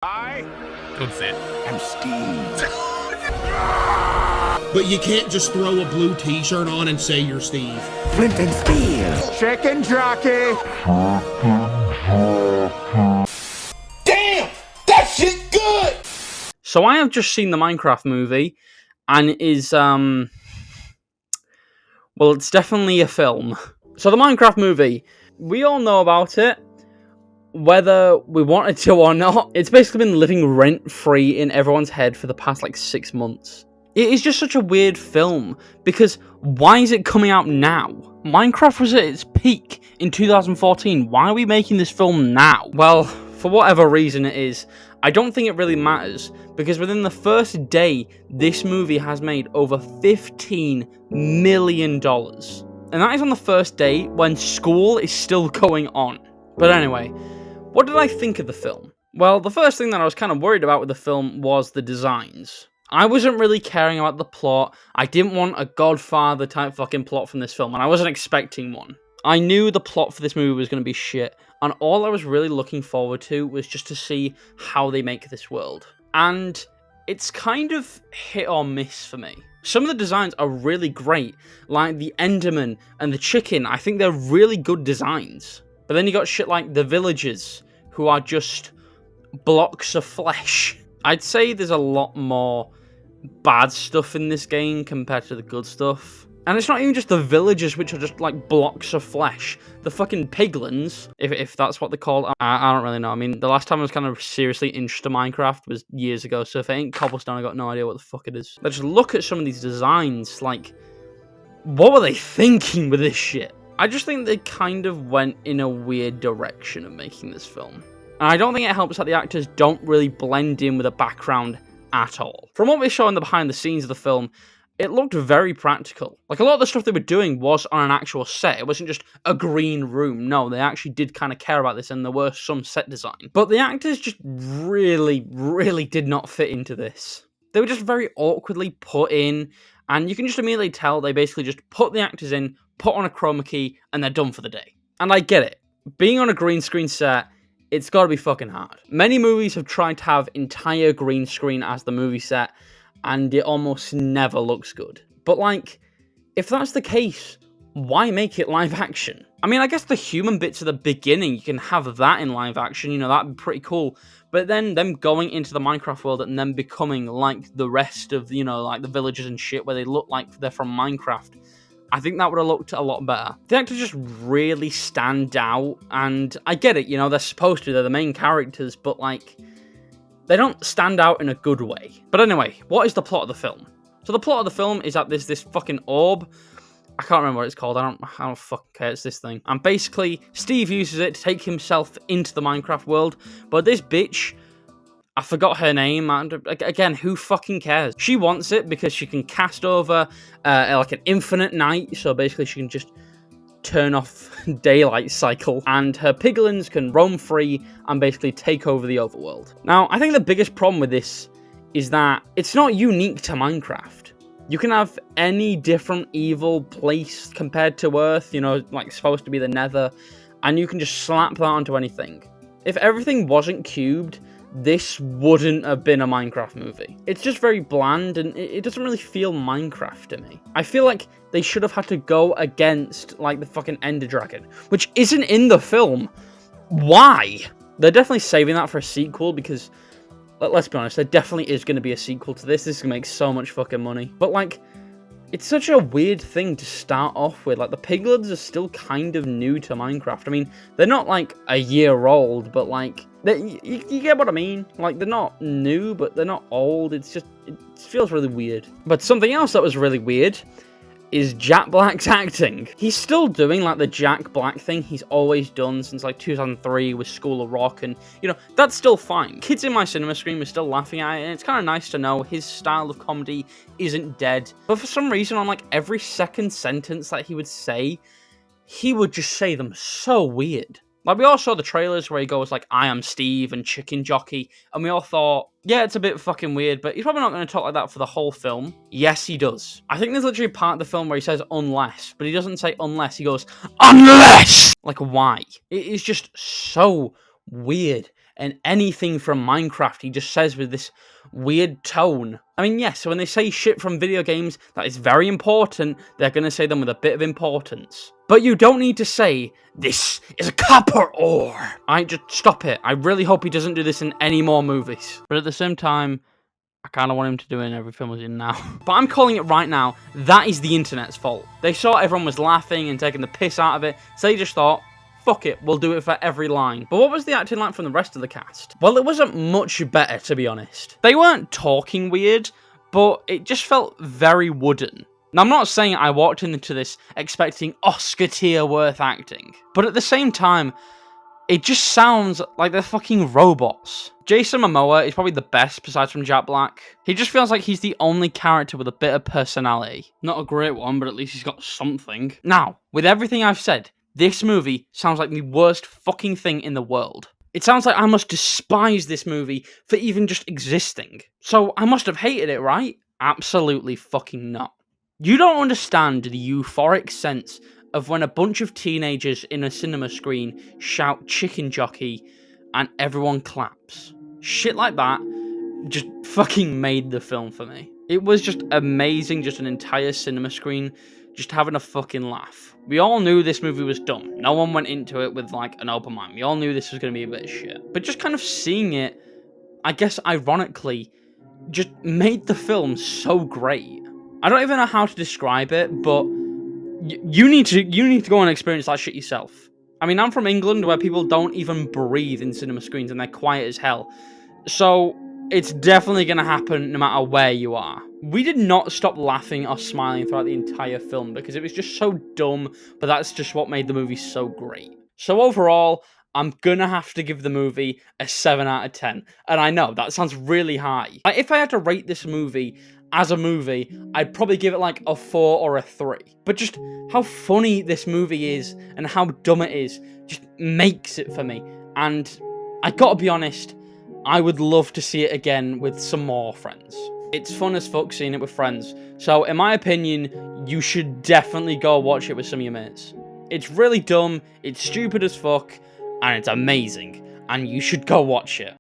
I Don't say it. am Steve. But you can't just throw a blue t-shirt on and say you're Steve. Flint and Steel. Chicken jockey. Damn! That shit good! So I have just seen the Minecraft movie, and it is, well, it's definitely a film. So the Minecraft movie, we all know about it, whether we wanted to or not. It's basically been living rent-free in everyone's head for the past, 6 months. It is just such a weird film, because why is it coming out now? Minecraft was at its peak in 2014. Why are we making this film now? Well, for whatever reason it is, I don't think it really matters, because within the first day, this movie has made over $15 million. And that is on the first day when school is still going on. But anyway, what did I think of the film? Well, the first thing that I was kind of worried about with the film was the designs. I wasn't really caring about the plot. I didn't want a Godfather type fucking plot from this film, and I wasn't expecting one. I knew the plot for this movie was going to be shit, and all I was really looking forward to was just to see how they make this world. And it's kind of hit or miss for me. Some of the designs are really great, like the Enderman and the chicken. I think they're really good designs. But then you got shit like the villagers, who are just blocks of flesh. I'd say there's a lot more bad stuff in this game compared to the good stuff. And it's not even just the villagers, which are just like blocks of flesh. The fucking piglins, if that's what they're called, I don't really know. I mean, the last time I was kind of seriously interested in Minecraft was years ago, so if it ain't cobblestone, I got no idea what the fuck it is. But just look at some of these designs, like, what were they thinking with this shit? I just think they kind of went in a weird direction of making this film. And I don't think it helps that the actors don't really blend in with the background at all. From what we saw in the behind the scenes of the film, it looked very practical. Like, a lot of the stuff they were doing was on an actual set. It wasn't just a green room. No, they actually did kind of care about this, and there were some set design. But the actors just really, really did not fit into this. They were just very awkwardly put in, and you can just immediately tell they basically just put the actors in, put on a chroma key, and they're done for the day. And I get it. Being on a green screen set, it's gotta be fucking hard. Many movies have tried to have entire green screen as the movie set, and it almost never looks good. But if that's the case, why make it live action? I mean, I guess the human bits at the beginning, you can have that in live action, that'd be pretty cool. But then them going into the Minecraft world and then becoming like the rest of, like the villagers and shit, where they look like they're from Minecraft, I think that would have looked a lot better. The actors just really stand out, and I get it, they're supposed to, they're the main characters, but they don't stand out in a good way. But anyway, what is the plot of the film? So the plot of the film is that there's this fucking orb. I can't remember what it's called. I don't fucking care. It's this thing. And basically, Steve uses it to take himself into the Minecraft world. But this bitch, I forgot her name. And again, who fucking cares? She wants it because she can cast over an infinite night. So basically, she can just turn off daylight cycle, and her piglins can roam free and basically take over the overworld. Now, I think the biggest problem with this is that it's not unique to Minecraft. You can have any different evil place compared to Earth, supposed to be the Nether, and you can just slap that onto anything. If everything wasn't cubed, this wouldn't have been a Minecraft movie. It's just very bland, and it doesn't really feel Minecraft to me. I feel like they should have had to go against, the fucking Ender Dragon, which isn't in the film. Why? They're definitely saving that for a sequel, because, let's be honest, there definitely is going to be a sequel to this. This is going to make so much fucking money. But, it's such a weird thing to start off with. The piglins are still kind of new to Minecraft. I mean, they're not, a year old, but, you get what I mean? They're not new, but they're not old. It feels really weird. But something else that was really weird is Jack Black's acting. He's still doing, the Jack Black thing he's always done since, 2003 with School of Rock, and, that's still fine. Kids in my cinema screen were still laughing at it, and it's kind of nice to know his style of comedy isn't dead. But for some reason, on, every second sentence that he would say, he would just say them so weird. We all saw the trailers where he goes I am Steve and chicken jockey, and we all thought, yeah, it's a bit fucking weird, but he's probably not going to talk like that for the whole film. Yes, he does. I think there's literally a part of the film where he says unless, but he doesn't say unless, he goes, unless! Why? It is just so weird and anything from Minecraft he just says with this weird tone. I mean, yes, so when they say shit from video games that is very important, they're going to say them with a bit of importance. But you don't need to say, this is a copper ore. Just stop it. I really hope he doesn't do this in any more movies. But at the same time, I kind of want him to do it in every film he's in now. But I'm calling it right now, that is the internet's fault. They saw everyone was laughing and taking the piss out of it, so they just thought, fuck it, we'll do it for every line. But what was the acting like from the rest of the cast? Well, it wasn't much better, to be honest. They weren't talking weird, but it just felt very wooden. Now, I'm not saying I walked into this expecting Oscar tier worth acting, but at the same time, it just sounds like they're fucking robots. Jason Momoa is probably the best besides from Jack Black. He just feels like he's the only character with a bit of personality. Not a great one, but at least he's got something. Now, with everything I've said, this movie sounds like the worst fucking thing in the world. It sounds like I must despise this movie for even just existing. So I must have hated it, right? Absolutely fucking not. You don't understand the euphoric sense of when a bunch of teenagers in a cinema screen shout chicken jockey and everyone claps. Shit like that just fucking made the film for me. It was just amazing, just an entire cinema screen just having a fucking laugh. We all knew this movie was dumb. No one went into it with like an open mind. We all knew this was going to be a bit of shit. But just kind of seeing it, I guess ironically, just made the film so great. I don't even know how to describe it, but you need to go and experience that shit yourself. I mean, I'm from England where people don't even breathe in cinema screens and they're quiet as hell. So it's definitely going to happen no matter where you are. We did not stop laughing or smiling throughout the entire film because it was just so dumb, but that's just what made the movie so great. So overall, I'm gonna have to give the movie a 7 out of 10. And I know, that sounds really high. Like, if I had to rate this movie as a movie, I'd probably give it like a 4 or a 3. But just how funny this movie is and how dumb it is just makes it for me. And I gotta be honest, I would love to see it again with some more friends. It's fun as fuck seeing it with friends. So in my opinion, you should definitely go watch it with some of your mates. It's really dumb, it's stupid as fuck, and it's amazing. And you should go watch it.